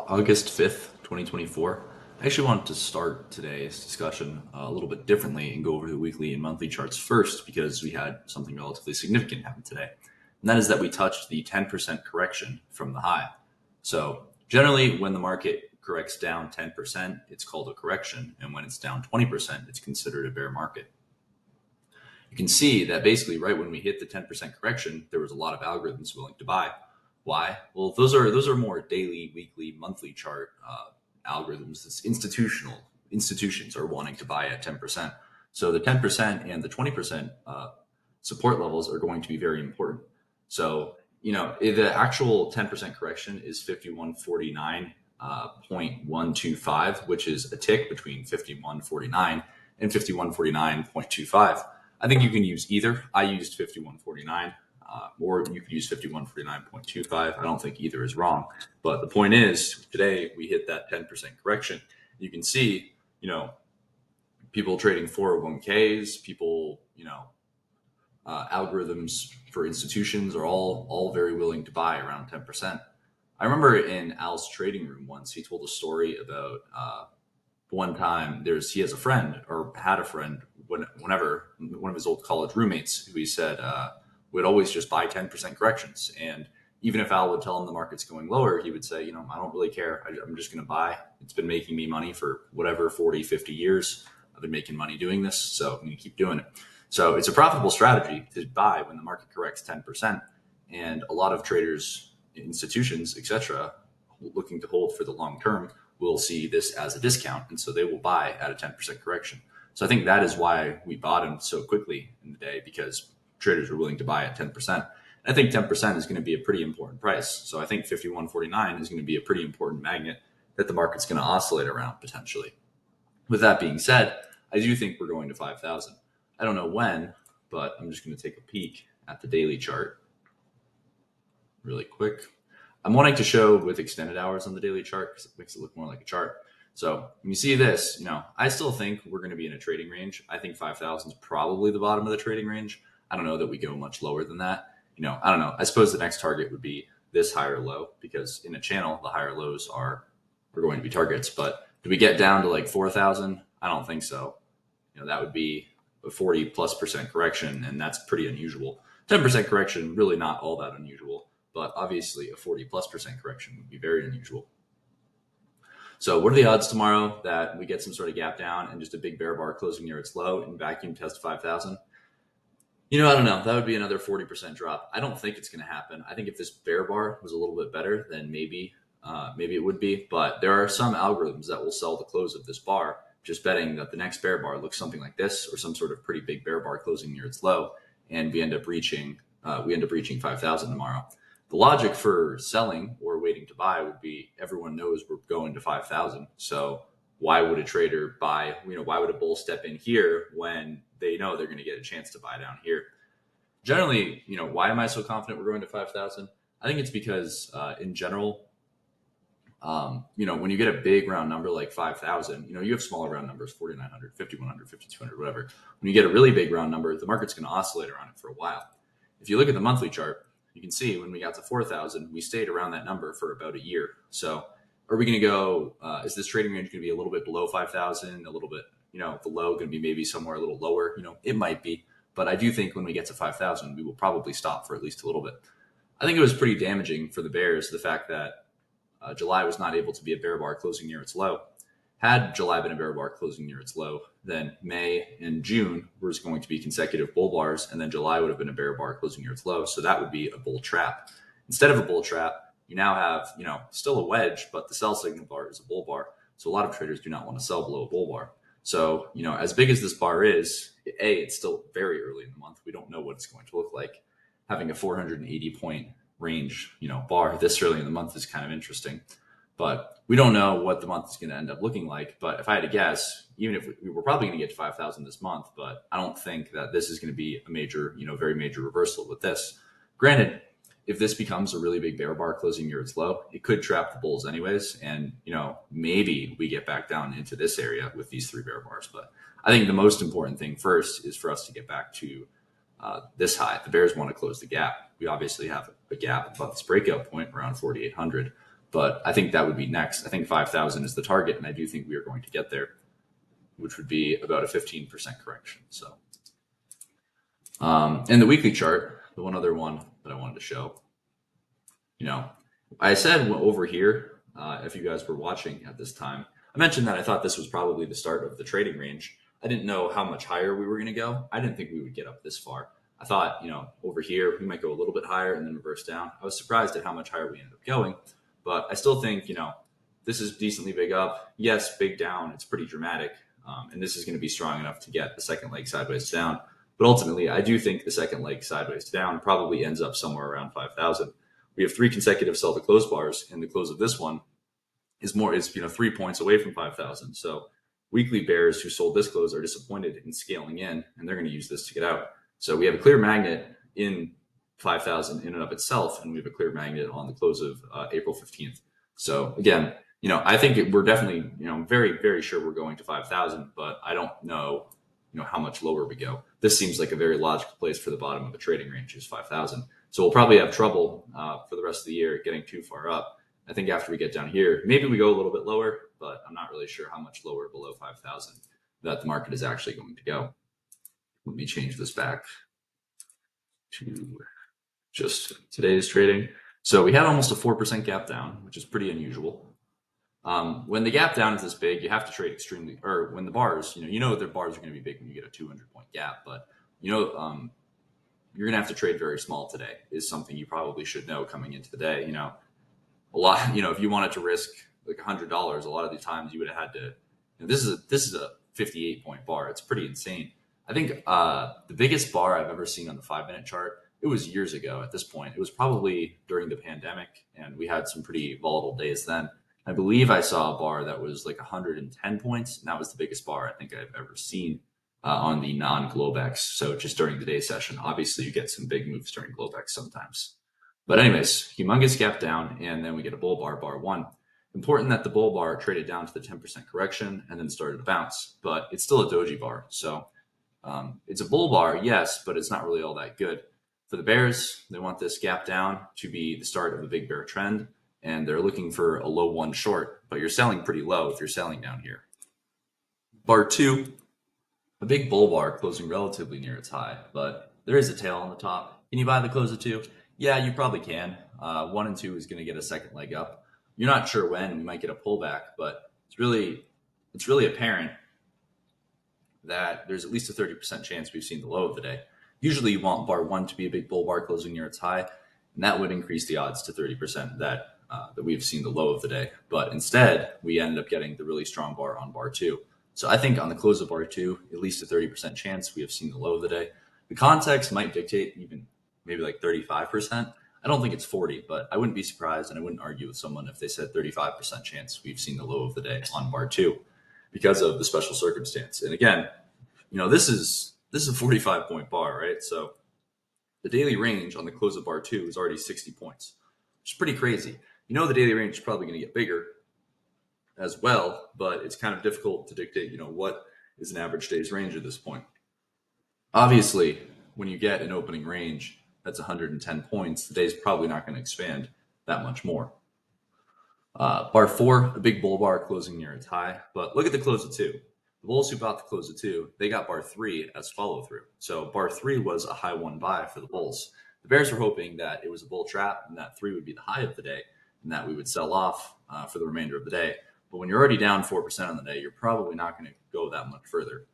August 5th, 2024. I actually wanted to start today's discussion a little bit differently and go over the weekly and monthly charts first because we had something relatively significant happen today. And that is that we touched the 10% correction from the high. So generally, when the market corrects down 10%, it's called a correction. And when it's down 20%, it's considered a bear market. You can see that basically right when we hit the 10% correction, there was a lot of algorithms willing to buy. Why? Well, those are more daily, weekly, monthly chart algorithms. It's institutions are wanting to buy at 10%. So the 10% and the 20% support levels are going to be very important. So the actual 10% correction is 5149.125, which is a tick between 5149 and 5149.25. I think you can use either. I used 5149. Or you could use 5149.25. I don't think either is wrong. But the point is, today we hit that 10% correction. You can see, people trading 401ks, people, algorithms for institutions are all very willing to buy around 10%. I remember in Al's trading room once, he told a story about one time he has a friend or had a friend whenever one of his old college roommates who he said, would always just buy 10% corrections. And even if Al would tell him the market's going lower, he would say, I don't really care. I'm just going to buy. It's been making me money for whatever, 40, 50 years. I've been making money doing this, so I'm going to keep doing it. So it's a profitable strategy to buy when the market corrects 10%. And a lot of traders, institutions, etc., looking to hold for the long term will see this as a discount. And so they will buy at a 10% correction. So I think that is why we bottomed so quickly in the day, because traders are willing to buy at 10%. I think 10% is going to be a pretty important price. So I think 5149 is going to be a pretty important magnet that the market's going to oscillate around potentially. With that being said, I do think we're going to 5,000. I don't know when, but I'm just going to take a peek at the daily chart really quick. I'm wanting to show with extended hours on the daily chart because it makes it look more like a chart. So when you see this, I still think we're going to be in a trading range. I think 5,000 is probably the bottom of the trading range. I don't know that we go much lower than that. I don't know. I suppose the next target would be this higher low, because in a channel, the higher lows are going to be targets. But do we get down to like 4,000? I don't think so. That would be a 40+% correction, and that's pretty unusual. 10% correction, really not all that unusual, but obviously a 40+% correction would be very unusual. So what are the odds tomorrow that we get some sort of gap down and just a big bear bar closing near its low and vacuum test 5,000? I don't know. That would be another 40% drop. I don't think it's going to happen. I think if this bear bar was a little bit better, then maybe it would be. But there are some algorithms that will sell the close of this bar, just betting that the next bear bar looks something like this, or some sort of pretty big bear bar closing near its low, and we end up reaching 5,000 tomorrow. The logic for selling or waiting to buy would be everyone knows we're going to 5,000. So why would a trader buy? Why would a bull step in here when they know they're going to get a chance to buy down here? Generally, why am I so confident we're going to 5,000? I think it's because in general, when you get a big round number like 5,000, you have smaller round numbers, 4,900, 5,100, 5,200, whatever. When you get a really big round number, the market's going to oscillate around it for a while. If you look at the monthly chart, you can see when we got to 4,000, we stayed around that number for about a year. So are we going to go, is this trading range going to be a little bit below 5,000, a little bit, the low going to be maybe somewhere a little lower? It might be. But I do think when we get to 5,000, we will probably stop for at least a little bit. I think it was pretty damaging for the bears, the fact that July was not able to be a bear bar closing near its low. Had July been a bear bar closing near its low, then May and June was going to be consecutive bull bars, and then July would have been a bear bar closing near its low. So that would be a bull trap. Instead of a bull trap, you now have, still a wedge, but the sell signal bar is a bull bar. So a lot of traders do not want to sell below a bull bar. So, as big as this bar is, it's still very early in the month. We don't know what it's going to look like. Having a 480 point range, bar this early in the month is kind of interesting. But we don't know what the month is going to end up looking like. But if I had to guess, even if we were probably going to get to 5,000 this month, but I don't think that this is going to be a major, very major reversal with this. Granted, if this becomes a really big bear bar closing near its low, it could trap the bulls anyways. And, maybe we get back down into this area with these three bear bars. But I think the most important thing first is for us to get back to this high. The bears want to close the gap. We obviously have a gap above this breakout point around 4,800. But I think that would be next. I think 5,000 is the target, and I do think we are going to get there, which would be about a 15% correction. So, in the weekly chart, the one other one that I wanted to show, I said over here, if you guys were watching at this time, I mentioned that I thought this was probably the start of the trading range. I didn't know how much higher we were going to go. I didn't think we would get up this far. I thought, over here, we might go a little bit higher and then reverse down. I was surprised at how much higher we ended up going, but I still think, this is decently big up. Yes, big down. It's pretty dramatic. And this is going to be strong enough to get the second leg sideways down. But ultimately, I do think the second leg sideways down probably ends up somewhere around 5,000. We have 3 consecutive sell to close bars, and the close of this one is 3 points away from 5,000. So weekly bears who sold this close are disappointed in scaling in, and they're going to use this to get out. So we have a clear magnet in 5,000 in and of itself, and we have a clear magnet on the close of April 15th. So again, I think we're definitely, very, very sure we're going to 5,000, but I don't know, how much lower we go. This seems like a very logical place for the bottom of a trading range is 5,000. So we'll probably have trouble for the rest of the year getting too far up. I think after we get down here, maybe we go a little bit lower, but I'm not really sure how much lower below 5,000 that the market is actually going to go. Let me change this back to just today's trading. So we had almost a 4% gap down, which is pretty unusual. When the gap down is this big, you have to trade extremely, or when the bars, the bars are going to be big when you get a 200-point gap, but you're going to have to trade very small today is something you probably should know coming into the day. A lot, if you wanted to risk like $100, a lot of the times you would have had to, this is a 58-point bar. It's pretty insane. I think the biggest bar I've ever seen on the 5-minute chart, it was years ago at this point. It was probably during the pandemic, and we had some pretty volatile days then. I believe I saw a bar that was like 110 points, and that was the biggest bar I think I've ever seen on the non-Globex. So just during the day session, obviously you get some big moves during Globex sometimes. But anyways, humongous gap down, and then we get a bull bar, bar 1. Important that the bull bar traded down to the 10% correction and then started to bounce, but it's still a doji bar. So it's a bull bar, yes, but it's not really all that good. For the bears, they want this gap down to be the start of a big bear trend, and they're looking for a low 1 short, but you're selling pretty low if you're selling down here. Bar 2, a big bull bar closing relatively near its high, but there is a tail on the top. Can you buy the close of 2? Yeah, you probably can. 1 and 2 is going to get a second leg up. You're not sure when. We might get a pullback, but it's really apparent that there's at least a 30% chance we've seen the low of the day. Usually you want bar 1 to be a big bull bar closing near its high, and that would increase the odds to 30% that we've seen the low of the day. But instead, we ended up getting the really strong bar on bar 2. So I think on the close of bar 2, at least a 30% chance we have seen the low of the day. The context might dictate even maybe like 35%. I don't think it's 40, but I wouldn't be surprised, and I wouldn't argue with someone if they said 35% chance we've seen the low of the day on bar 2 because of the special circumstance. And again, this is a 45-point bar, right? So the daily range on the close of bar 2 is already 60 points, which is pretty crazy. The daily range is probably going to get bigger as well, but it's kind of difficult to dictate, what is an average day's range at this point. Obviously, when you get an opening range that's 110 points, the day's probably not going to expand that much more. Bar 4, a big bull bar closing near its high, but look at the close of 2. The bulls who bought the close of 2, they got bar 3 as follow through. So bar 3 was a high 1 buy for the bulls. The bears were hoping that it was a bull trap and that 3 would be the high of the day and that we would sell off for the remainder of the day. But when you're already down 4% on the day, you're probably not going to go that much further.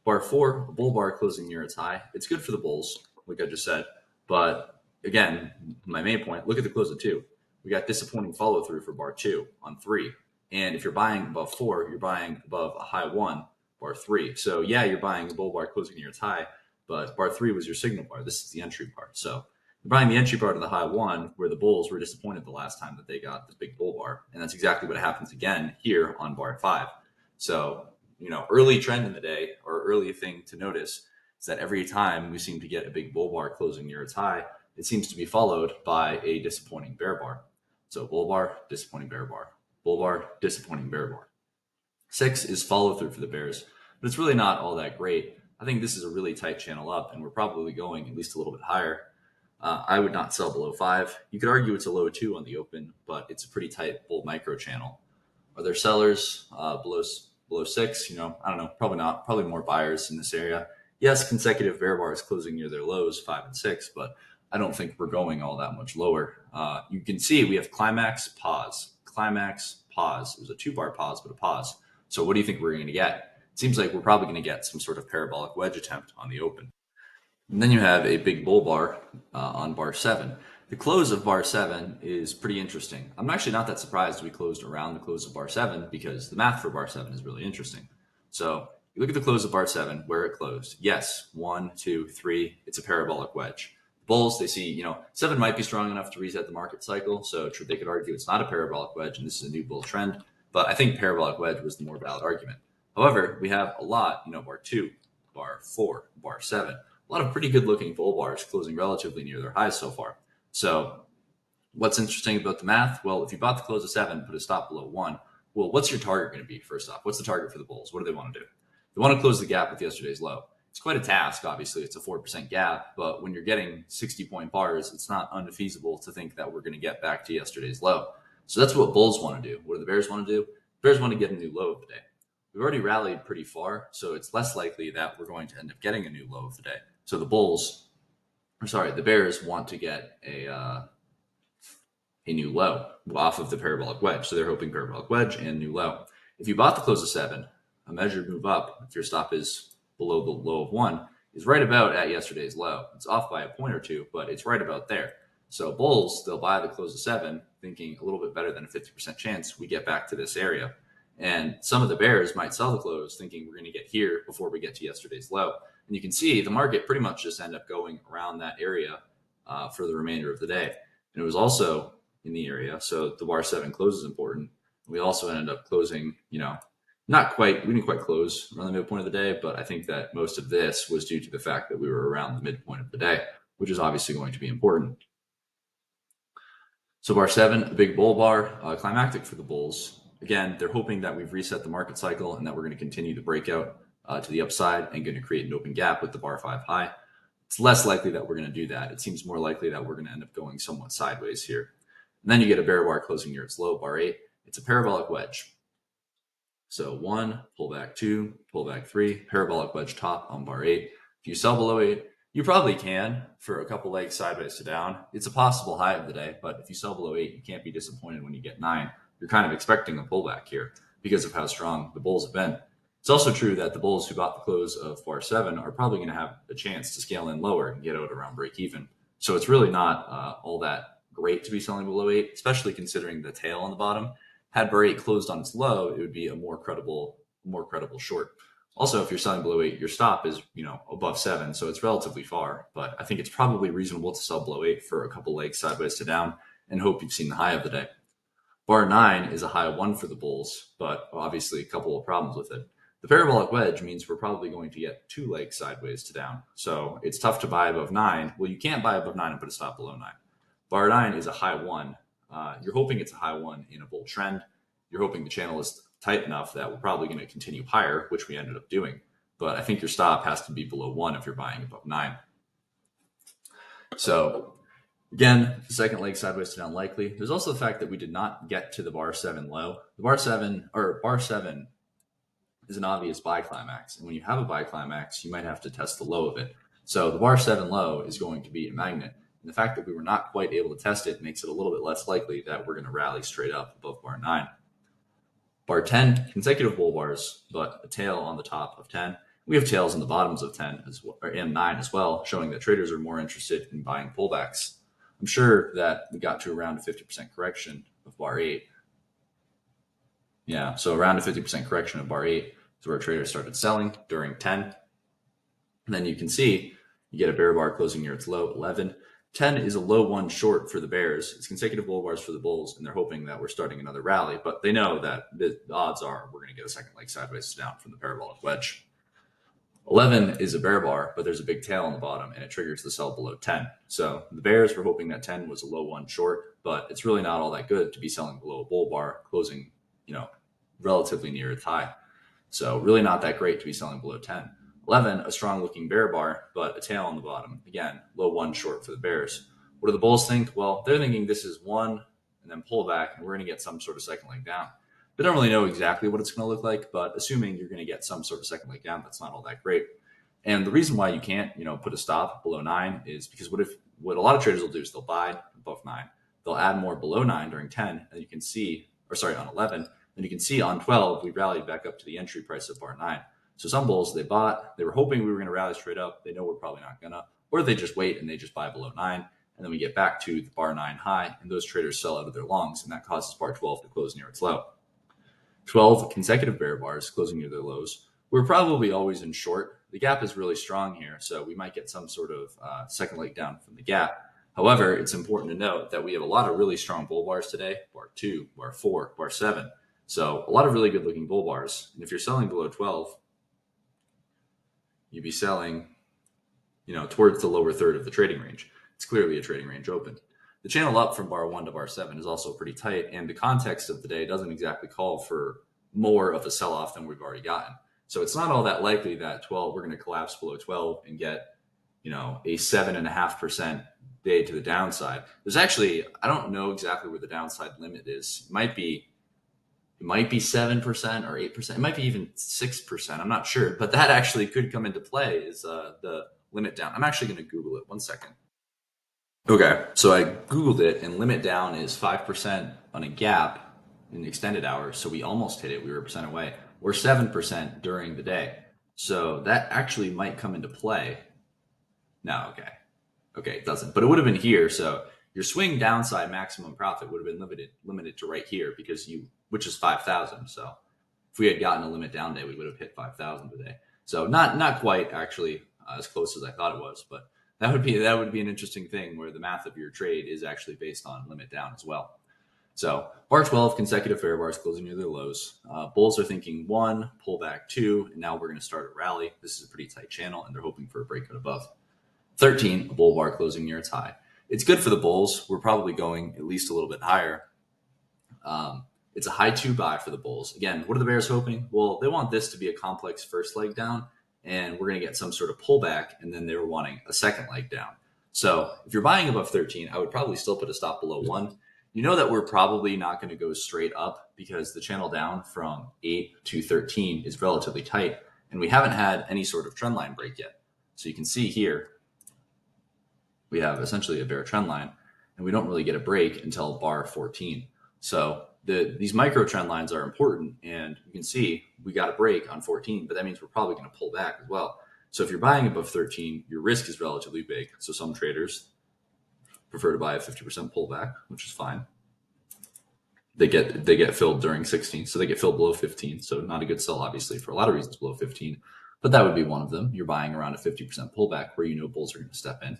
Bar 4, a bull bar closing near its high. It's good for the bulls, like I just said. But again, my main point, look at the close of 2. We got disappointing follow through for bar 2 on 3. And if you're buying above 4, you're buying above a high 1, bar 3. So yeah, you're buying the bull bar closing near its high, but bar 3 was your signal bar. This is the entry bar. So you're buying the entry bar to the high 1, where the bulls were disappointed the last time that they got this big bull bar. And that's exactly what happens again here on bar 5. So, early trend in the day, or early thing to notice, is that every time we seem to get a big bull bar closing near its high, it seems to be followed by a disappointing bear bar. So bull bar, disappointing bear bar. Bull bar, disappointing bear bar. 6 is follow through for the bears, but it's really not all that great. I think this is a really tight channel up, and we're probably going at least a little bit higher. I would not sell below 5. You could argue it's a low 2 on the open, but it's a pretty tight bull micro channel. Are there sellers below 6? I don't know. Probably not. Probably more buyers in this area. Yes, consecutive bear bars closing near their lows, 5 and 6, but I don't think we're going all that much lower. You can see we have climax, pause, climax, pause. It was a 2-bar pause, but a pause. So what do you think we're going to get? It seems like we're probably going to get some sort of parabolic wedge attempt on the open. And then you have a big bull bar on bar 7. The close of bar 7 is pretty interesting. I'm actually not that surprised we closed around the close of bar 7 because the math for bar 7 is really interesting. So you look at the close of bar 7, where it closed. Yes, 1, 2, 3, it's a parabolic wedge. Bulls, they see, 7 might be strong enough to reset the market cycle. So they could argue it's not a parabolic wedge and this is a new bull trend. But I think parabolic wedge was the more valid argument. However, we have a lot, bar 2, bar 4, bar 7. A lot of pretty good looking bull bars closing relatively near their highs so far. So what's interesting about the math? Well, if you bought the close of 7, put a stop below 1, well, what's your target going to be first off? What's the target for the bulls? What do they want to do? They want to close the gap with yesterday's low. It's quite a task, obviously. It's a 4% gap, but when you're getting 60-point bars, it's not unfeasible to think that we're going to get back to yesterday's low. So that's what bulls want to do. What do the bears want to do? The bears want to get a new low of the day. We've already rallied pretty far, so it's less likely that we're going to end up getting a new low of the day. So the bears want to get a new low off of the parabolic wedge. So they're hoping parabolic wedge and new low. If you bought the close of 7, a measured move up, if your stop is below the low of 1, is right about at yesterday's low. It's off by a point or two, but it's right about there. So bulls, they'll buy the close of 7, thinking a little bit better than a 50% chance we get back to this area. And some of the bears might sell the close, thinking we're going to get here before we get to yesterday's low. And you can see the market pretty much just end up going around that area for the remainder of the day. And it was also in the area, so the bar 7 close is important. We also ended up closing, we didn't quite close around the midpoint of the day, but I think that most of this was due to the fact that we were around the midpoint of the day, which is obviously going to be important. So bar 7, a big bull bar, climactic for the bulls. Again, they're hoping that we've reset the market cycle and that we're going to continue to break out to the upside and going to create an open gap with the bar 5 high. It's less likely that we're going to do that. It seems more likely that we're going to end up going somewhat sideways here. And then you get a bear bar closing near its low, bar 8. It's a parabolic wedge. So 1, pullback 2, pullback 3, parabolic wedge top on bar 8. If you sell below 8, you probably can for a couple legs sideways to down. It's a possible high of the day, but if you sell below 8, you can't be disappointed when you get 9. You're kind of expecting a pullback here because of how strong the bulls have been. It's also true that the bulls who bought the close of bar 7 are probably going to have a chance to scale in lower and get out around break even. So it's really not all that great to be selling below 8, especially considering the tail on the bottom. Had bar 8 closed on its low, it would be a more credible short. Also, if you're selling below 8, your stop is above 7, so it's relatively far. But I think it's probably reasonable to sell below 8 for a couple legs sideways to down and hope you've seen the high of the day. Bar 9 is a high 1 for the bulls, but obviously a couple of problems with it. The parabolic wedge means we're probably going to get 2 legs sideways to down. So it's tough to buy above 9. Well, you can't buy above 9 and put a stop below 9. Bar 9 is a high 1. You're hoping it's a high 1 in a bull trend. You're hoping the channel is tight enough that we're probably going to continue higher, which we ended up doing. But I think your stop has to be below 1 if you're buying above 9. So again, the second leg sideways to down likely. There's also the fact that we did not get to the bar 7 low. The bar 7 is an obvious buy climax. And when you have a buy climax, you might have to test the low of it. So the bar 7 low is going to be a magnet. And the fact that we were not quite able to test it makes it a little bit less likely that we're going to rally straight up above bar 9. Bar 10, consecutive bull bars, but a tail on the top of 10. We have tails on the bottoms of 10 as well, or M9 as well, showing that traders are more interested in buying pullbacks. I'm sure that we got to around a 50% correction of bar 8. Yeah, so around a 50% correction of bar 8 is where traders started selling during 10. And then you can see you get a bear bar closing near its low, 11. 10 is a low 1 short for the bears. It's consecutive bull bars for the bulls, and they're hoping that we're starting another rally, but they know that the odds are we're going to get a second leg sideways down from the parabolic wedge. 11 is a bear bar, but there's a big tail on the bottom, and it triggers the sell below 10. So the bears were hoping that 10 was a low 1 short, but it's really not all that good to be selling below a bull bar, closing, relatively near its high. So really not that great to be selling below 10. 11, a strong looking bear bar, but a tail on the bottom. Again, low one short for the bears. What do the bulls think? Well, they're thinking this is one and then pull back, and we're going to get some sort of second leg down. They don't really know exactly what it's going to look like, but assuming you're going to get some sort of second leg down, that's not all that great. And the reason why you can't, put a stop below 9 is because what a lot of traders will do is they'll buy above 9. They'll add more below 9 during 10, and you can see, on 11, and you can see on 12, we rallied back up to the entry price of bar 9. So some bulls, they were hoping we were going to rally straight up. They know we're probably not going to, or they just wait and they just buy below 9. And then we get back to the bar 9 high, and those traders sell out of their longs, and that causes bar 12 to close near its low. 12 consecutive bear bars closing near their lows. We're probably always in short. The gap is really strong here, so we might get some sort of second leg down from the gap. However, it's important to note that we have a lot of really strong bull bars today, bar 2, bar 4, bar 7. So a lot of really good looking bull bars. And if you're selling below 12, you'd be selling, towards the lower third of the trading range. It's clearly a trading range open. The channel up from bar 1 to bar 7 is also pretty tight, and the context of the day doesn't exactly call for more of a sell-off than we've already gotten. So it's not all that likely that 12, we're going to collapse below 12 and get, a 7.5% day to the downside. There's actually, I don't know exactly where the downside limit is. It might be 7% or 8%. It might be even 6%. I'm not sure, but that actually could come into play is the limit down. I'm actually going to Google it. 1 second. Okay, so I Googled it, and limit down is 5% on a gap in the extended hours. So we almost hit it. We were a percent away. Or 7% during the day. So that actually might come into play. No, okay, it doesn't. But it would have been here. So your swing downside maximum profit would have been limited to right here which is 5,000. So if we had gotten a limit down day, we would have hit 5,000 today. So not quite actually as close as I thought it was, but that would be an interesting thing where the math of your trade is actually based on limit down as well. So bar 12, consecutive fair bars closing near their lows. Bulls are thinking 1, pull back 2, and now we're going to start a rally. This is a pretty tight channel, and they're hoping for a breakout above. 13, a bull bar closing near its high. It's good for the bulls. We're probably going at least a little bit higher. It's a high 2 buy for the bulls. Again, what are the bears hoping? Well, they want this to be a complex first leg down, and we're going to get some sort of pullback, and then they were wanting a second leg down. So if you're buying above 13, I would probably still put a stop below 1. You know that we're probably not going to go straight up because the channel down from 8 to 13 is relatively tight, and we haven't had any sort of trend line break yet. So you can see here, we have essentially a bear trend line, and we don't really get a break until bar 14. So these micro trend lines are important, and you can see we got a break on 14, but that means we're probably going to pull back as well. So if you're buying above 13, your risk is relatively big. So some traders prefer to buy a 50% pullback, which is fine. They get filled during 16, so they get filled below 15. So not a good sell, obviously, for a lot of reasons below 15, but that would be one of them. You're buying around a 50% pullback where bulls are going to step in.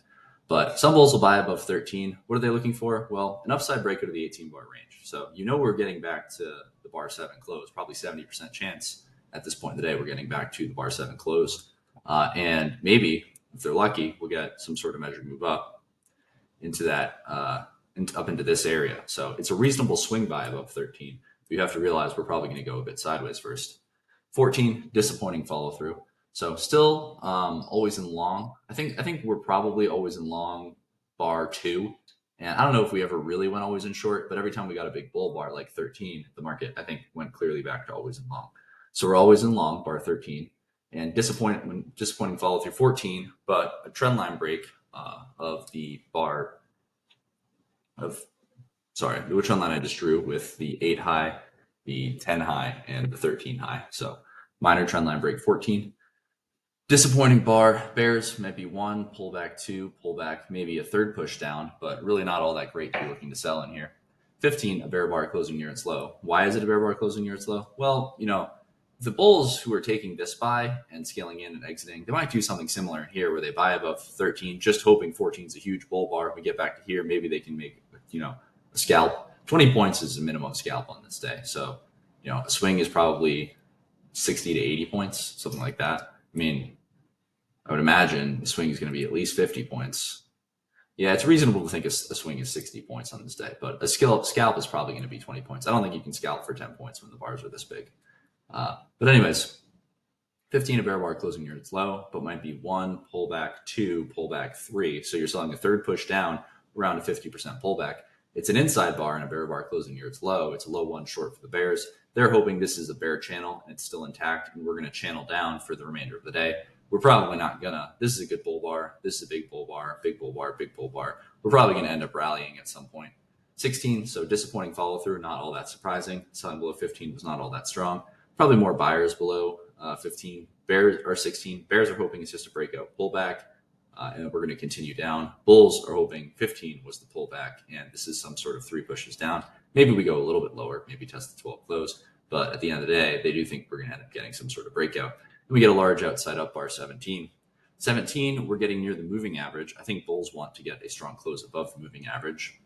But some bulls will buy above 13. What are they looking for? Well, an upside breaker to the 18 bar range. So we're getting back to the bar 7 close, probably 70% chance at this point in the day we're getting back to the bar 7 close. And maybe, if they're lucky, we'll get some sort of measured move up into that, up into this area. So it's a reasonable swing buy above 13. You have to realize we're probably going to go a bit sideways first. 14, disappointing follow through. So still always in long. I think we're probably always in long bar 2. And I don't know if we ever really went always in short, but every time we got a big bull bar like 13, the market, I think, went clearly back to always in long. So we're always in long bar 13. And disappointing follow through 14, but a trend line break of the bar of, the trend line I just drew with the 8 high, the 10 high, and the 13 high. So minor trend line break 14. Disappointing bar. Bears might be 1, pullback 2, pullback, maybe a third push down, but really not all that great to be looking to sell in here. 15, a bear bar closing near its low. Why is it a bear bar closing near its low? Well, the bulls who are taking this buy and scaling in and exiting, they might do something similar in here where they buy above 13, just hoping 14 is a huge bull bar. If we get back to here, maybe they can make, a scalp. 20 points is a minimum scalp on this day. So, a swing is probably 60 to 80 points, something like that. I would imagine the swing is going to be at least 50 points. Yeah, it's reasonable to think a swing is 60 points on this day, but a scalp is probably going to be 20 points. I don't think you can scalp for 10 points when the bars are this big. But anyways, 15 a bear bar closing near its low, but might be 1 pullback, 2 pullback, 3. So you're selling a third push down around a 50% pullback. It's an inside bar and a bear bar closing near its low. It's a low one short for the bears. They're hoping this is a bear channel and it's still intact, and we're going to channel down for the remainder of the day. We're probably not gonna. This is a good bull bar. This is a big bull bar, big bull bar, big bull bar. We're probably going to end up rallying at some point. 16, so disappointing follow through, not all that surprising. Selling below 15 was not all that strong. Probably more buyers below 15. Bears are 16. Bears are hoping it's just a breakout pullback, and we're going to continue down. Bulls are hoping 15 was the pullback, and this is some sort of 3 pushes down. Maybe we go a little bit lower, maybe test the 12 close, but at the end of the day, they do think we're going to end up getting some sort of breakout. And we get a large outside up bar 17. 17, we're getting near the moving average. I think bulls want to get a strong close above the moving average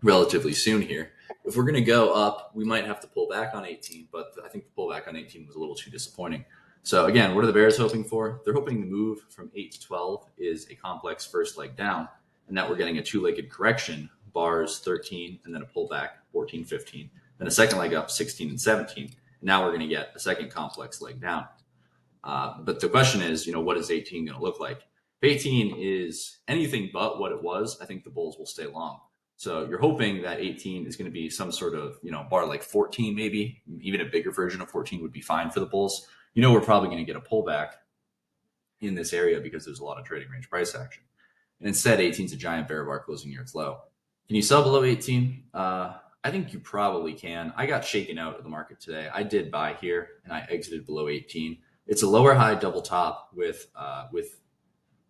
relatively soon here. If we're going to go up, we might have to pull back on 18, but I think the pullback on 18 was a little too disappointing. So again, what are the bears hoping for? They're hoping the move from 8 to 12 is a complex first leg down, and that we're getting a two-legged correction, bars 13, and then a pullback 14, 15, then a second leg up 16 and 17. Now we're going to get a second complex leg down. But the question is, what is 18 going to look like? If 18 is anything but what it was, I think the bulls will stay long. So you're hoping that 18 is going to be some sort of, bar like 14, maybe even a bigger version of 14 would be fine for the bulls. We're probably going to get a pullback in this area because there's a lot of trading range price action. And instead, 18 is a giant bear bar closing near its low. Can you sell below 18? I think you probably can. I got shaken out of the market today. I did buy here and I exited below 18. It's a lower high double top with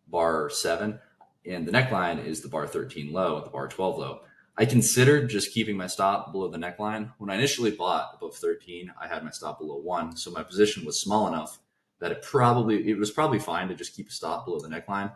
bar 7, and the neckline is the bar 13 low, the bar 12 low. I considered just keeping my stop below the neckline. When I initially bought above 13, I had my stop below 1, so my position was small enough that it was probably fine to just keep a stop below the neckline,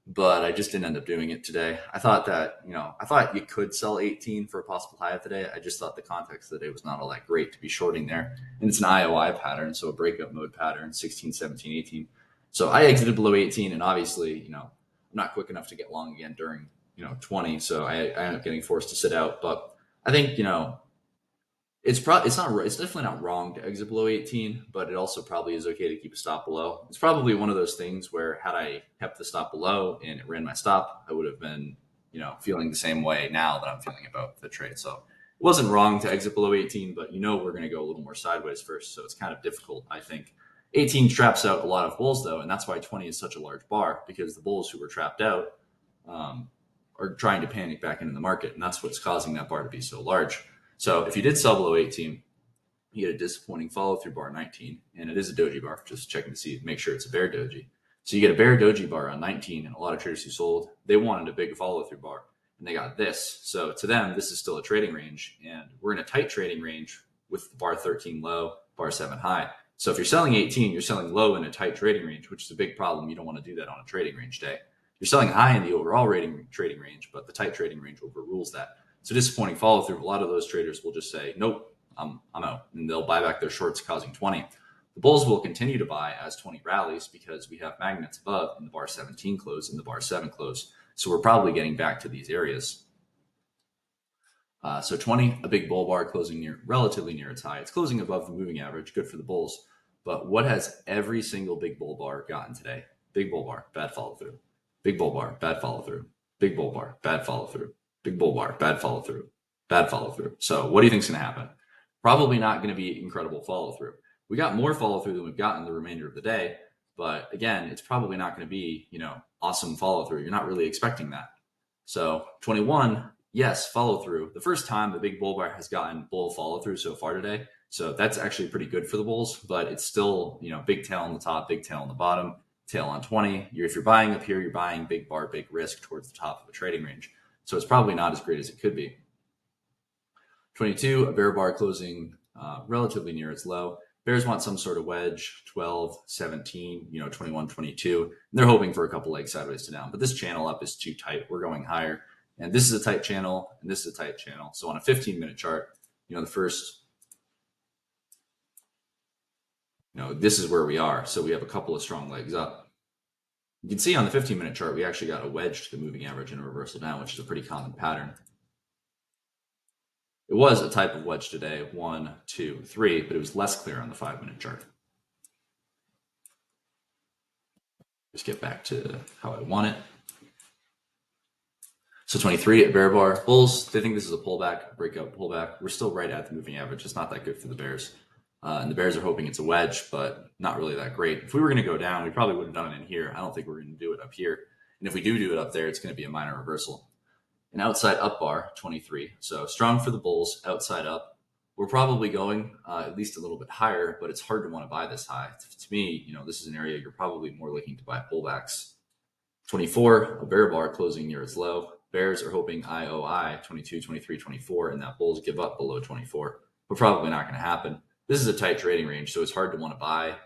but I just didn't end up doing it today. I thought that, I thought you could sell 18 for a possible high of the day. I just thought the context of the day was not all that great to be shorting there. And it's an IOI pattern, so a breakup mode pattern, 16, 17, 18. So I exited below 18, and obviously, I'm not quick enough to get long again during, 20. So I ended up getting forced to sit out. But I think, it's definitely not wrong to exit below 18, but it also probably is okay to keep a stop below. It's probably one of those things where had I kept the stop below and it ran my stop, I would have been, feeling the same way now that I'm feeling about the trade. So it wasn't wrong to exit below 18, but we're going to go a little more sideways first. So it's kind of difficult, I think. 18 traps out a lot of bulls though, and that's why 20 is such a large bar, because the bulls who were trapped out are trying to panic back into the market, and that's what's causing that bar to be so large. So if you did sell below 18, you get a disappointing follow through bar 19, and it is a doji bar, just checking to make sure it's a bear doji. So you get a bear doji bar on 19, and a lot of traders who sold, they wanted a big follow through bar, and they got this. So to them, this is still a trading range, and we're in a tight trading range with the bar 13 low, bar 7 high. So if you're selling 18, you're selling low in a tight trading range, which is a big problem. You don't want to do that on a trading range day. You're selling high in the overall trading range, but the tight trading range overrules that. So disappointing follow through. A lot of those traders will just say, nope, I'm out, and they'll buy back their shorts, causing 20. The bulls will continue to buy as 20 rallies because we have magnets above in the bar 17 close and the bar 7 close. So we're probably getting back to these areas. So 20, a big bull bar closing relatively near its high. It's closing above the moving average, good for the bulls. But what has every single big bull bar gotten today? Big bull bar, bad follow through. Big bull bar, bad follow through. Big bull bar, bad follow through. Big bull bar, bad follow through. Bad follow through. So what do you think is going to happen? Probably not going to be incredible follow through. We got more follow through than we've gotten the remainder of the day. But again, it's probably not going to be, awesome follow through. You're not really expecting that. So 21, yes, follow through. The first time the big bull bar has gotten bull follow through so far today. So that's actually pretty good for the bulls, but it's still, big tail on the top, big tail on the bottom, tail on 20. If you're buying up here, you're buying big bar, big risk towards the top of a trading range. So it's probably not as great as it could be. 22, a bear bar closing relatively near its low. Bears want some sort of wedge, 12, 17, 21, 22. And they're hoping for a couple legs sideways to down. But this channel up is too tight. We're going higher. And this is a tight channel, and this is a tight channel. So on a 15-minute chart, the first, this is where we are. So we have a couple of strong legs up. You can see on the 15-minute chart, we actually got a wedge to the moving average and a reversal down, which is a pretty common pattern. It was a type of wedge today, 1, 2, 3, but it was less clear on the 5-minute chart. Just get back to how I want it. So 23 at bear bar. Bulls, they think this is a pullback, breakout pullback. We're still right at the moving average. It's not that good for the bears. And the bears are hoping it's a wedge, but not really that great. If we were going to go down, we probably would have done it in here. I don't think we're going to do it up here. And if we do it up there, it's going to be a minor reversal. An outside up bar, 23. So strong for the bulls, outside up. We're probably going at least a little bit higher, but it's hard to want to buy this high. To me, this is an area you're probably more looking to buy pullbacks. 24, a bear bar closing near its low. Bears are hoping IOI 22, 23, 24, and that bulls give up below 24. But probably not going to happen. This is a tight trading range, so it's hard to want to buy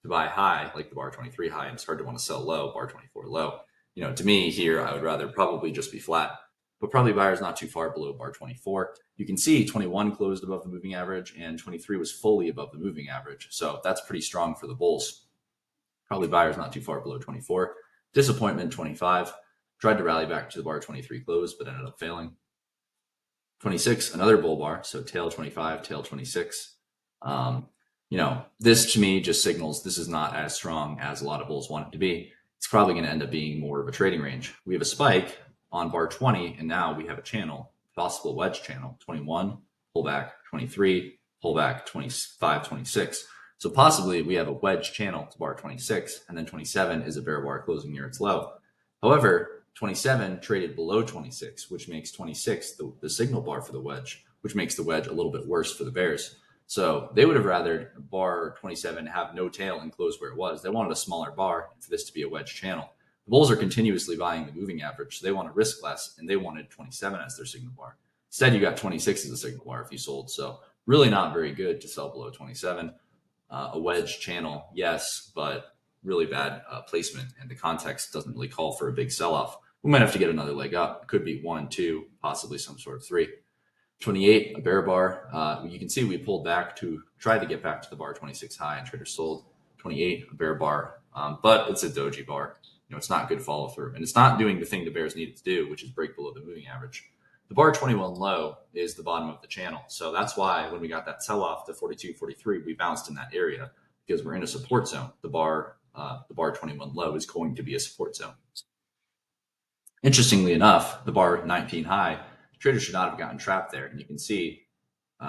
high, like the bar 23 high, and it's hard to want to sell low, bar 24 low. To me here, I would rather probably just be flat, but probably buyers not too far below bar 24. You can see 21 closed above the moving average and 23 was fully above the moving average. So that's pretty strong for the bulls. Probably buyers not too far below 24. Disappointment, 25. Tried to rally back to the bar 23 close, but ended up failing. 26, another bull bar. So tail 25, tail 26. This to me just signals this is not as strong as a lot of bulls want it to be. It's probably going to end up being more of a trading range. We have a spike on bar 20, and now we have a channel, possible wedge channel, 21, pullback, 23, pullback, 25, 26. So possibly we have a wedge channel to bar 26, and then 27 is a bear bar closing near its low. However, 27 traded below 26, which makes 26 the signal bar for the wedge, which makes the wedge a little bit worse for the bears. So they would have rather bar 27 have no tail and close where it was. They wanted a smaller bar for this to be a wedge channel. The bulls are continuously buying the moving average, so they want to risk less, and they wanted 27 as their signal bar. Instead, you got 26 as a signal bar if you sold. So really not very good to sell below 27. A wedge channel, yes, but really bad placement, and the context doesn't really call for a big sell-off. We might have to get another leg up. It could be 1, 2, possibly some sort of 3. 28, a bear bar. You can see we pulled back to try to get back to the bar 26 high, and traders sold. 28, a bear bar, but it's a doji bar. It's not good follow through, and it's not doing the thing the bears needed to do, which is break below the moving average. The bar 21 low is the bottom of the channel. So that's why when we got that sell-off to 42, 43, we bounced in that area because we're in a support zone. The bar 21 low is going to be a support zone. Interestingly enough, the bar 19 high, traders should not have gotten trapped there. And you can see,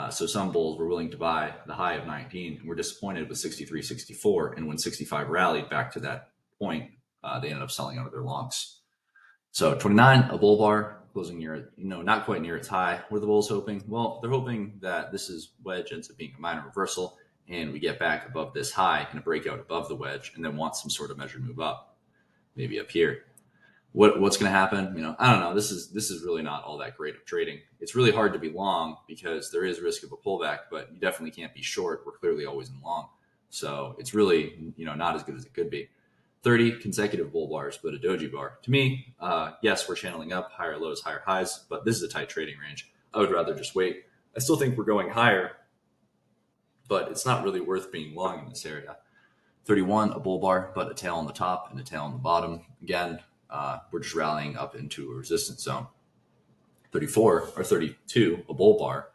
so some bulls were willing to buy the high of 19 and were disappointed with 63, 64. And when 65 rallied back to that point, they ended up selling out of their longs. So 29, a bull bar closing near, not quite near its high. What are the bulls hoping? Well, they're hoping that this is wedge ends up being a minor reversal and we get back above this high and a breakout above the wedge and then want some sort of measured move up, maybe up here. What's going to happen? I don't know. This is really not all that great of trading. It's really hard to be long because there is risk of a pullback, but you definitely can't be short. We're clearly always in long. So it's really, not as good as it could be. 30 consecutive bull bars, but a doji bar. To me, yes, we're channeling up, higher lows, higher highs, but this is a tight trading range. I would rather just wait. I still think we're going higher, but it's not really worth being long in this area. 31, a bull bar, but a tail on the top and a tail on the bottom. Again, we're just rallying up into a resistance zone. 34 or 32, a bull bar,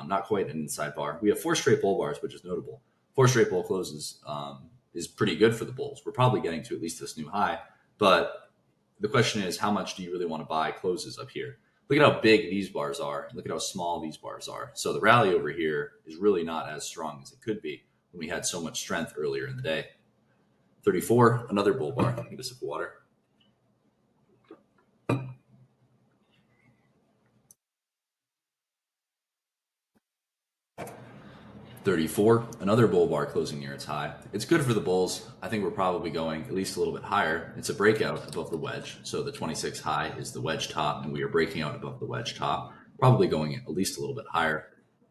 not quite an inside bar. We have 4 straight bull bars, which is notable. 4 straight bull closes is pretty good for the bulls. We're probably getting to at least this new high, but the question is, how much do you really want to buy closes up here? Look at how big these bars are. Look at how small these bars are. So the rally over here is really not as strong as it could be when we had so much strength earlier in the day. 34, another bull bar. Give us a sip of water. 34, another bull bar closing near its high. It's good for the bulls. I think we're probably going at least a little bit higher. It's a breakout above the wedge. So the 26 high is the wedge top, and we are breaking out above the wedge top, probably going at least a little bit higher.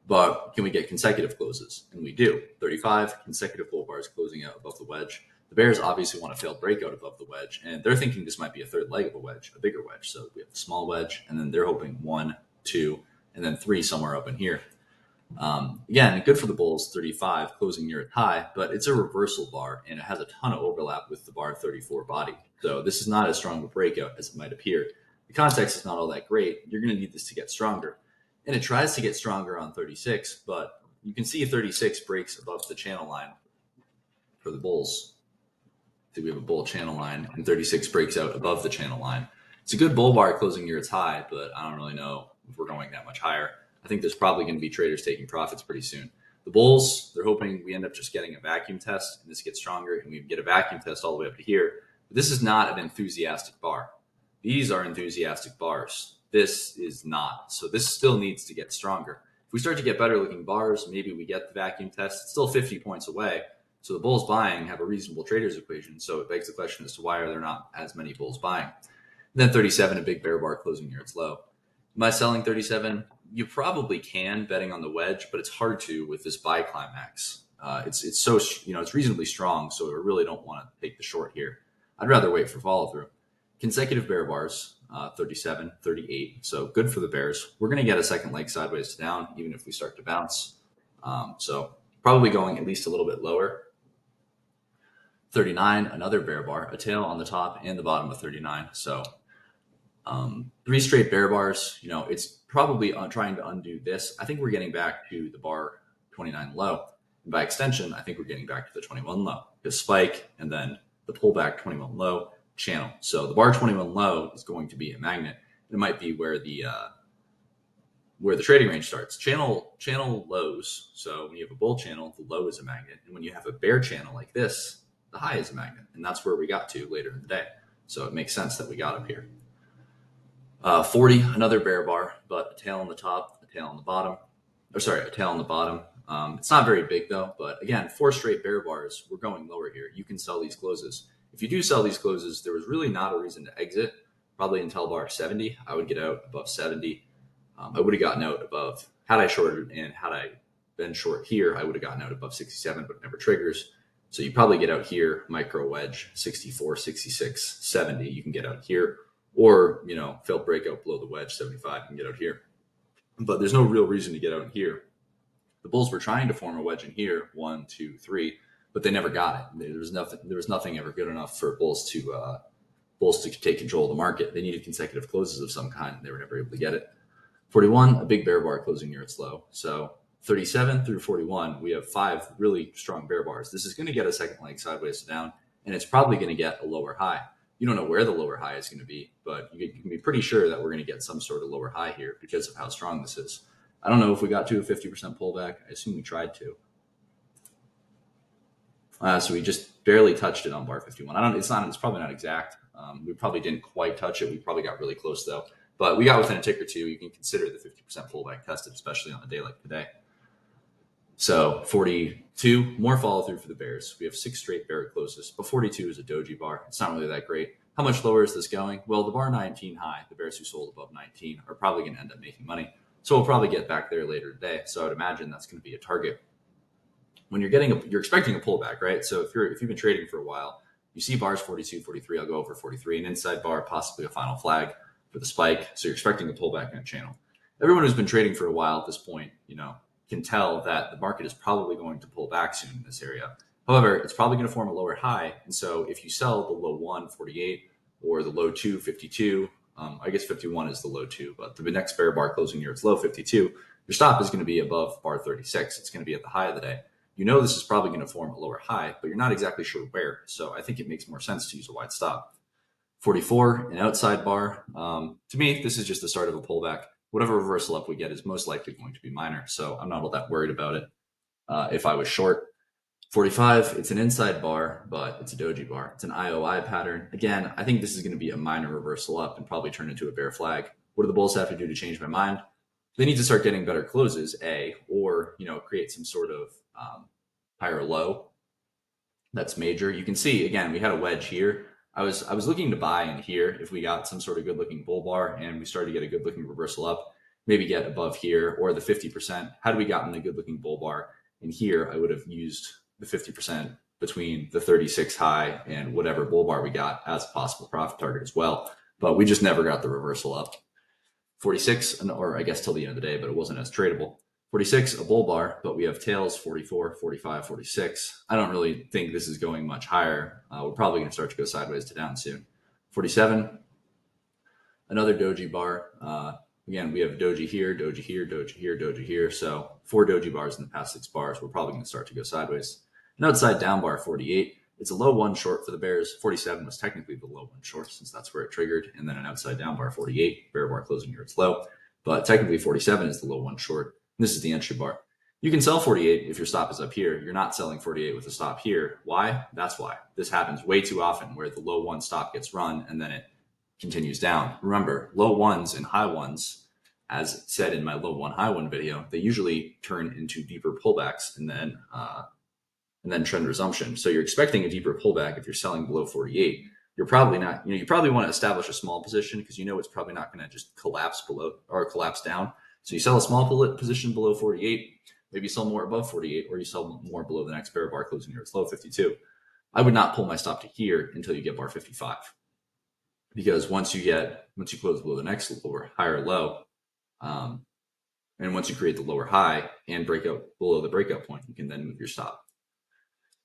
But can we get consecutive closes? And we do. 35 consecutive bull bars closing out above the wedge. The bears obviously want a failed breakout above the wedge, and they're thinking this might be a third leg of a wedge, a bigger wedge. So we have the small wedge, and then they're hoping 1, 2, and then 3 somewhere up in here. Again, good for the bulls, 35 closing near its high, but it's a reversal bar and it has a ton of overlap with the bar 34 body. So this is not as strong of a breakout as it might appear. The context is not all that great. You're going to need this to get stronger. And it tries to get stronger on 36, but you can see 36 breaks above the channel line for the bulls. So we have a bull channel line, and 36 breaks out above the channel line. It's a good bull bar closing near its high, but I don't really know if we're going that much higher. I think there's probably going to be traders taking profits pretty soon. The bulls, they're hoping we end up just getting a vacuum test, and this gets stronger, and we get a vacuum test all the way up to here. But this is not an enthusiastic bar. These are enthusiastic bars. This is not. So this still needs to get stronger. If we start to get better looking bars, maybe we get the vacuum test. It's still 50 points away. So the bulls buying have a reasonable trader's equation. So it begs the question as to why are there not as many bulls buying? And then 37, a big bear bar closing near its low. Am I selling 37? You probably can, betting on the wedge, but it's hard to with this buy climax. It's so, it's reasonably strong, so I really don't want to take the short here. I'd rather wait for follow through. Consecutive bear bars, 37, 38. So good for the bears. We're going to get a second leg sideways to down, even if we start to bounce. So probably going at least a little bit lower. 39, another bear bar, a tail on the top and the bottom of 39. So 3 straight bear bars, it's probably trying to undo this. I think we're getting back to the bar 29 low. And by extension, I think we're getting back to the 21 low. The spike and then the pullback 21 low channel. So the bar 21 low is going to be a magnet. It might be where the trading range starts. Channel lows. So when you have a bull channel, the low is a magnet. And when you have a bear channel like this, the high is a magnet. And that's where we got to later in the day. So it makes sense that we got up here. 40, another bear bar, but a tail on the top, a tail on the bottom. A tail on the bottom. It's not very big though, but again, 4 straight bear bars, we're going lower here. You can sell these closes. If you do sell these closes, there was really not a reason to exit, probably until bar 70. I would get out above 70. I would have gotten out above, had I shorted and had I been short here, I would have gotten out above 67, but it never triggers. So you probably get out here, micro wedge, 64, 66, 70. You can get out here, or, failed breakout below the wedge, 75, and get out here. But there's no real reason to get out here. The bulls were trying to form a wedge in here, 1, 2, 3, but they never got it. There was nothing ever good enough for bulls to take control of the market. They needed consecutive closes of some kind. They were never able to get it. 41, a big bear bar closing near its low. So 37 through 41, we have 5 really strong bear bars. This is going to get a second leg sideways to down, and it's probably going to get a lower high. You don't know where the lower high is going to be, but you can be pretty sure that we're going to get some sort of lower high here because of how strong this is. I don't know if we got to a 50% pullback. I assume we tried to. So we just barely touched it on bar 51. It's probably not exact. We probably didn't quite touch it. We probably got really close though, but we got within a tick or two. You can consider the 50% pullback tested, especially on a day like today. So 42, more follow through for the bears. We have 6 straight bear closes, but 42 is a doji bar. It's not really that great. How much lower is this going? Well, the bar 19 high, the bears who sold above 19 are probably going to end up making money. So we'll probably get back there later today. So I would imagine that's going to be a target. When you're expecting a pullback, right? So if you've been trading for a while, you see bars 42, 43, I'll go over 43, an inside bar, possibly a final flag for the spike. So you're expecting a pullback in a channel. Everyone who's been trading for a while at this point, can tell that the market is probably going to pull back soon in this area. However, it's probably going to form a lower high. And so if you sell the low 1, 48, or the low 2, 52, I guess 51 is the low 2, but the next bear bar closing near its low 52, your stop is going to be above bar 36. It's going to be at the high of the day. This is probably going to form a lower high, but you're not exactly sure where. So I think it makes more sense to use a wide stop. 44, an outside bar. To me, this is just the start of a pullback. Whatever reversal up we get is most likely going to be minor. So I'm not all that worried about it. If I was short, 45, it's an inside bar, but it's a doji bar. It's an IOI pattern. Again, I think this is going to be a minor reversal up and probably turn into a bear flag. What do the bulls have to do to change my mind? They need to start getting better closes, or create some sort of higher low. That's major. You can see, again, we had a wedge here. I was looking to buy in here if we got some sort of good looking bull bar and we started to get a good looking reversal up, maybe get above here or the 50%. Had we gotten a good looking bull bar in here, I would have used the 50% between the 36 high and whatever bull bar we got as a possible profit target as well. But we just never got the reversal up. 46, or I guess till the end of the day, but it wasn't as tradable. 46, a bull bar, but we have tails 44, 45, 46. I don't really think this is going much higher. We're probably going to start to go sideways to down soon. 47, another doji bar. Again, we have doji here, doji here, doji here, doji here. So 4 doji bars in the past 6 bars. We're probably going to start to go sideways. An outside down bar 48. It's a low one short for the bears. 47 was technically the low one short since that's where it triggered, and then an outside down bar 48, bear bar closing near its low. But technically 47 is the low one short. This is the entry bar. You can sell 48 if your stop is up here. You're not selling 48 with a stop here. Why? That's why. This happens way too often where the low one stop gets run and then it continues down. Remember, low ones and high ones, as said in my low one, high one video, they usually turn into deeper pullbacks and then trend resumption. So you're expecting a deeper pullback if you're selling below 48. You're probably not, you probably want to establish a small position because it's probably not going to just collapse below or collapse down. So you sell a small position below 48, maybe sell more above 48, or you sell more below the next bear bar closing near its low 52. I would not pull my stop to here until you get bar 55. Because once you close below the next lower, higher low, and once you create the lower high and break out below the breakout point, you can then move your stop.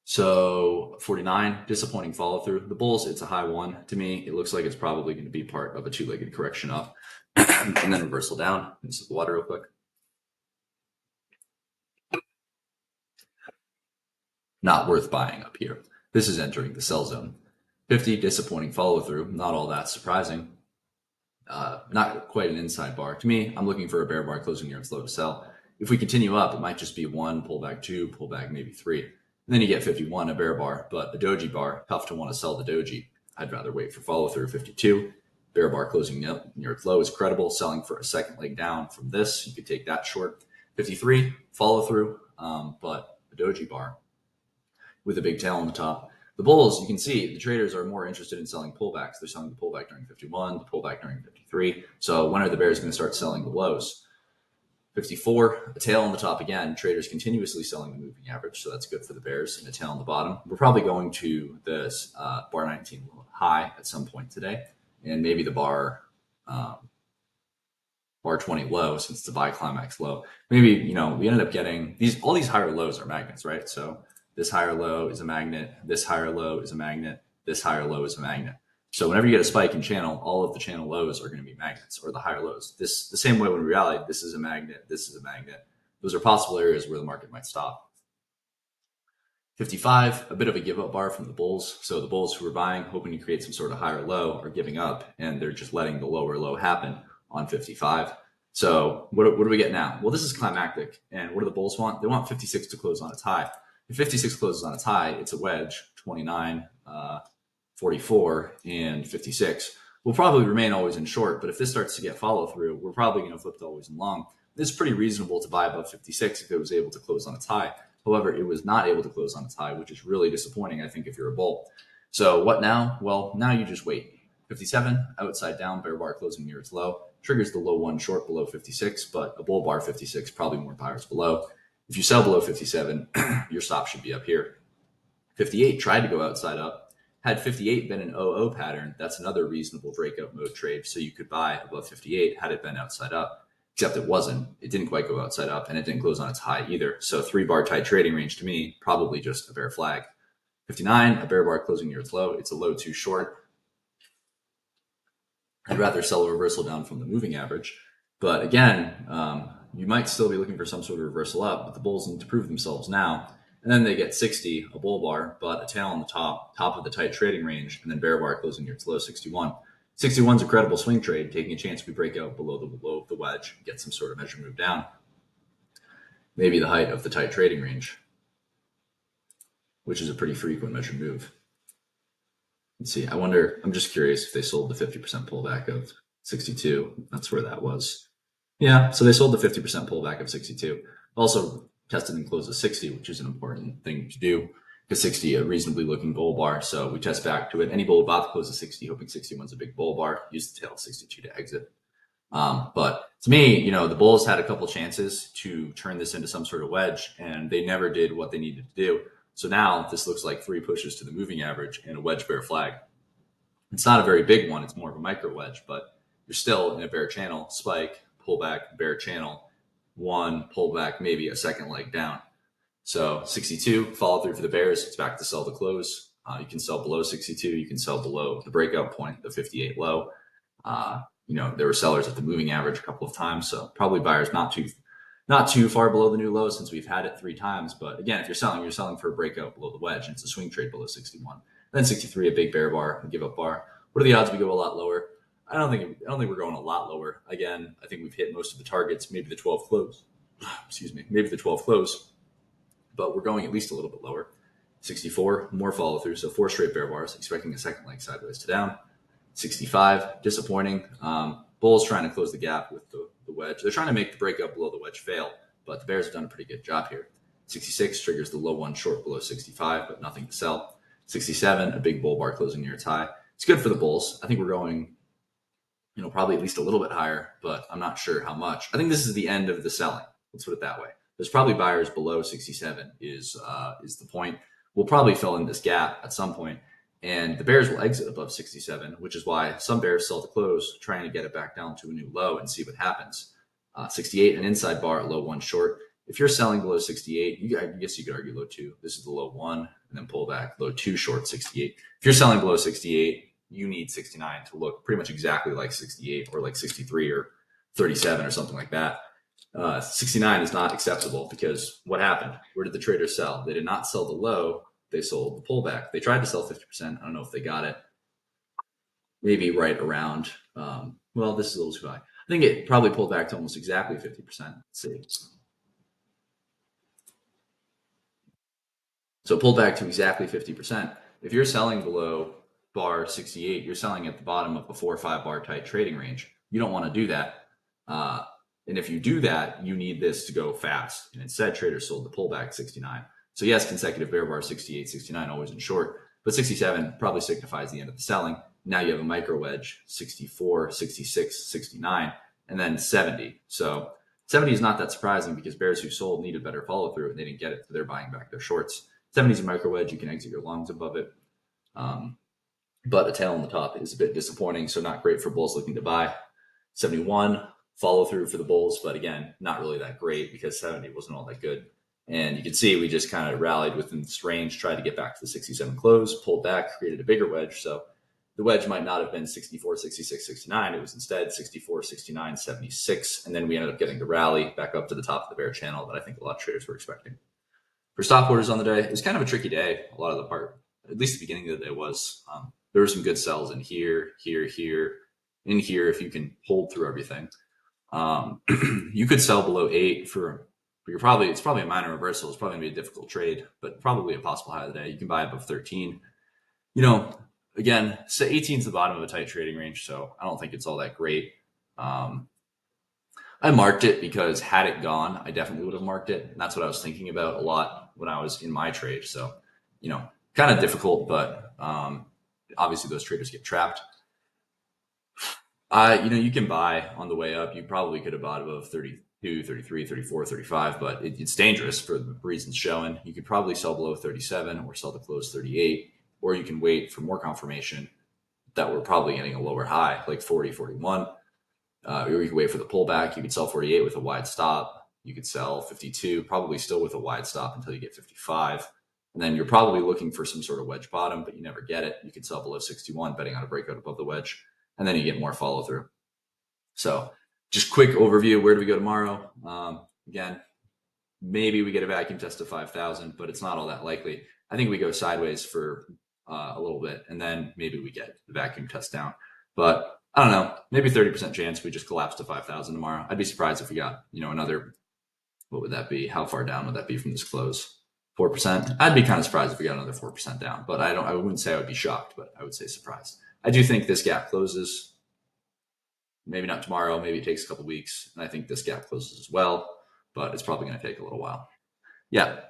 So 49, disappointing follow through. The bulls, it's a high one. To me, it looks like it's probably going to be part of a two-legged correction up and then reversal down. This is the water real quick. Not worth buying up here. This is entering the sell zone. 50, disappointing follow through. Not all that surprising. Not quite an inside bar. To me, I'm looking for a bear bar closing near its low to sell. If we continue up, it might just be one, pullback two, pullback maybe three. And then you get 51, a bear bar, but a doji bar, tough to want to sell the doji. I'd rather wait for follow through. 52, bear bar closing near its low is credible, selling for a second leg down from this. You could take that short. 53, follow through, but a doji bar with a big tail on the top. The bulls, you can see the traders are more interested in selling pullbacks. They're selling the pullback during 51, the pullback during 53. So when are the bears going to start selling the lows? 54, a tail on the top again. Traders continuously selling the moving average, so that's good for the bears, and a tail on the bottom. We're probably going to this bar 19 high at some point today, and maybe the bar 20 low since it's a buy climax low. Maybe we ended up getting all these higher lows are magnets, right? So this higher low is a magnet, this higher low is a magnet, this higher low is a magnet. So whenever you get a spike in channel, all of the channel lows are going to be magnets, or the higher lows. The same way when we rallied, this is a magnet, this is a magnet. Those are possible areas where the market might stop. 55, a bit of a give up bar from the bulls. So the bulls who were buying, hoping to create some sort of higher low, are giving up, and they're just letting the lower low happen on 55. So what do we get now? Well, this is climactic. And what do the bulls want? They want 56 to close on its high. If 56 closes on its high, it's a wedge, 29, 44, and 56. We'll probably remain always in short, but if this starts to get follow through, we're probably going to flip to always in long. This is pretty reasonable to buy above 56 if it was able to close on its high. However, it was not able to close on its high, which is really disappointing, I think, if you're a bull. So what now? Well, now you just wait. 57, outside down, bear bar closing near its low. Triggers the low one short below 56, but a bull bar 56, probably more buyers below. If you sell below 57, your stop should be up here. 58 tried to go outside up. Had 58 been an OO pattern, that's another reasonable breakout mode trade. So you could buy above 58 had it been outside up, except it wasn't. It didn't quite go outside up, and it didn't close on its high either. So 3-bar tight trading range to me, probably just a bear flag. 59, a bear bar closing near its low. It's a low too short. I'd rather sell a reversal down from the moving average. But again, you might still be looking for some sort of reversal up, but the bulls need to prove themselves now. And then they get 60, a bull bar, but a tail on the top of the tight trading range, and then bear bar closing near its low 61. 61 is a credible swing trade, taking a chance we break out below the low of the wedge and get some sort of measure move down. Maybe the height of the tight trading range, which is a pretty frequent measure move. Let's see, I'm just curious if they sold the 50% pullback of 62. That's where that was. Yeah, so they sold the 50% pullback of 62. Also tested and closed a 60, which is an important thing to do because 60, a reasonably looking bull bar. So we test back to it. Any bull about to close a 60, hoping 61's a big bull bar. Use the tail of 62 to exit. But to me, the bulls had a couple chances to turn this into some sort of wedge, and they never did what they needed to do. So now this looks like 3 pushes to the moving average and a wedge bear flag. It's not a very big one. It's more of a micro wedge, but you're still in a bear channel, spike, pullback, bear channel, 1 pullback, maybe a second leg down. So 62, follow through for the bears. It's back to sell the close. You can sell below 62. You can sell below the breakout point, the 58 low. There were sellers at the moving average a couple of times, so probably buyers not too not too far below the new low since we've had it 3 times. But again, if you're selling for a breakout below the wedge, and it's a swing trade below 61. Then 63, a big bear bar, a give up bar. What are the odds we go a lot lower? I don't think we're going a lot lower. Again, I think we've hit most of the targets, maybe the 12 close. Excuse me, maybe the 12 close, but we're going at least a little bit lower. 64, more follow through. So 4 straight bear bars, expecting a second leg sideways to down. 65, disappointing. Bulls trying to close the gap with the wedge. They're trying to make the breakup below the wedge fail, but the Bears have done a pretty good job here. 66 triggers the low one short below 65, but nothing to sell. 67, a big bull bar closing near its high. It's good for the Bulls. I think we're going, probably at least a little bit higher, but I'm not sure how much. I think this is the end of the selling. Let's put it that way. There's probably buyers below 67 is the point. We'll probably fill in this gap at some point, and the Bears will exit above 67, which is why some bears sell to close, trying to get it back down to a new low and see what happens. 68, an inside bar at low one short. If you're selling below 68, I guess you could argue low two. This is the low one, and then pull back low two short 68. If you're selling below 68, you need 69 to look pretty much exactly like 68 or like 63 or 37 or something like that. 69 is not acceptable because what happened? Where did the traders sell? They did not sell the low. They sold the pullback. They tried to sell 50%. I don't know if they got it. Maybe right around, this is a little too high. I think it probably pulled back to almost exactly 50%. Let's see. So it pulled back to exactly 50%. If you're selling below bar 68, you're selling at the bottom of a 4 or 5 bar tight trading range. You don't want to do that. And if you do that, you need this to go fast. And instead, traders sold the pullback 69. So yes, consecutive bear bar 68, 69, always in short, but 67 probably signifies the end of the selling. Now you have a micro wedge, 64, 66, 69, and then 70. So 70 is not that surprising because bears who sold needed better follow through and they didn't get it. So they're buying back their shorts. 70 is a micro wedge. You can exit your longs above it. But a tail on the top is a bit disappointing. So not great for bulls looking to buy. 71, follow through for the bulls, but again, not really that great because 70 wasn't all that good. And you can see we just kind of rallied within this range, tried to get back to the 67 close, pulled back, created a bigger wedge. So the wedge might not have been 64, 66, 69. It was instead 64, 69, 76. And then we ended up getting the rally back up to the top of the bear channel that I think a lot of traders were expecting. For stop orders on the day, it was kind of a tricky day. A lot of the part, at least the beginning of the day was, there were some good sells in here, in here, if you can hold through everything. You could sell below 8 it's probably a minor reversal. It's probably going to be a difficult trade, but probably a possible high of the day. You can buy above 13. Again, so 18 is the bottom of a tight trading range, so I don't think it's all that great. I marked it because had it gone, I definitely would have marked it. And that's what I was thinking about a lot when I was in my trade. So, kind of difficult, but obviously those traders get trapped. You can buy on the way up. You probably could have bought above 32, 33, 34, 35, but it's dangerous for the reasons shown. You could probably sell below 37 or sell to close 38, or you can wait for more confirmation that we're probably getting a lower high, like 40, 41. Or you could wait for the pullback. You could sell 48 with a wide stop. You could sell 52, probably still with a wide stop until you get 55. And then you're probably looking for some sort of wedge bottom, but you never get it. You could sell below 61, betting on a breakout above the wedge. And then you get more follow through. So just quick overview. Where do we go tomorrow? Again, maybe we get a vacuum test of 5,000, but it's not all that likely. I think we go sideways for a little bit, and then maybe we get the vacuum test down. But I don't know, maybe 30% chance we just collapse to 5,000 tomorrow. I'd be surprised if we got, another, what would that be? How far down would that be from this close? 4%? I'd be kind of surprised if we got another 4% down, but I wouldn't say I would be shocked, but I would say surprised. I do think this gap closes. Maybe not tomorrow. Maybe it takes a couple weeks. And I think this gap closes as well, but it's probably going to take a little while. Yeah.